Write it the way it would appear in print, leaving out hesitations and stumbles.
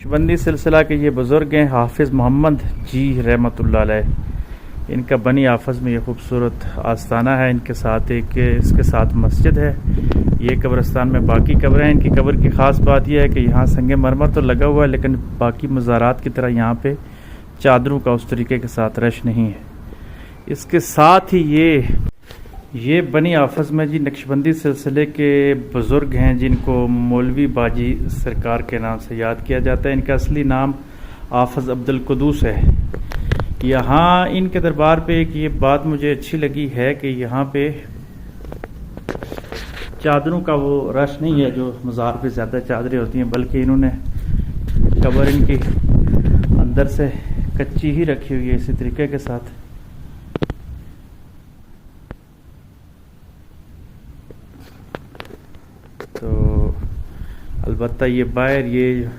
नक्शबंदी सिलसिला के ये बुज़ुर्ग हैं हाफिज़ मोहम्मद जी रहमतुल्लाह अलैह। इनका बनी आफस में ये खूबसूरत आस्ताना है। इनके साथ इसके साथ मस्जिद है। ये कब्रिस्तान में बाकी कब्रें हैं। इनकी कब्र की ख़ास बात यह है कि यहाँ संगे मरमर तो लगा हुआ है, लेकिन बाकी मज़ारात की तरह यहाँ पे चादरों का उस तरीके के साथ रश नहीं है। इसके साथ ही ये बनी आफस में जी नक्शबंदी सिलसिले के बुज़ुर्ग हैं जिनको मौलवी बाजी सरकार के नाम से याद किया जाता है। इनका असली नाम आफज अब्दुल कुदूस है। यहाँ इनके दरबार पे एक ये बात मुझे अच्छी लगी है कि यहाँ पे चादरों का वो रश नहीं है जो मज़ार पे ज़्यादा चादरें होती हैं, बल्कि इन्होंने कब्र इनकी अंदर से कच्ची ही रखी हुई है इसी तरीके के साथ। तो अलबत्ता ये बाहर ये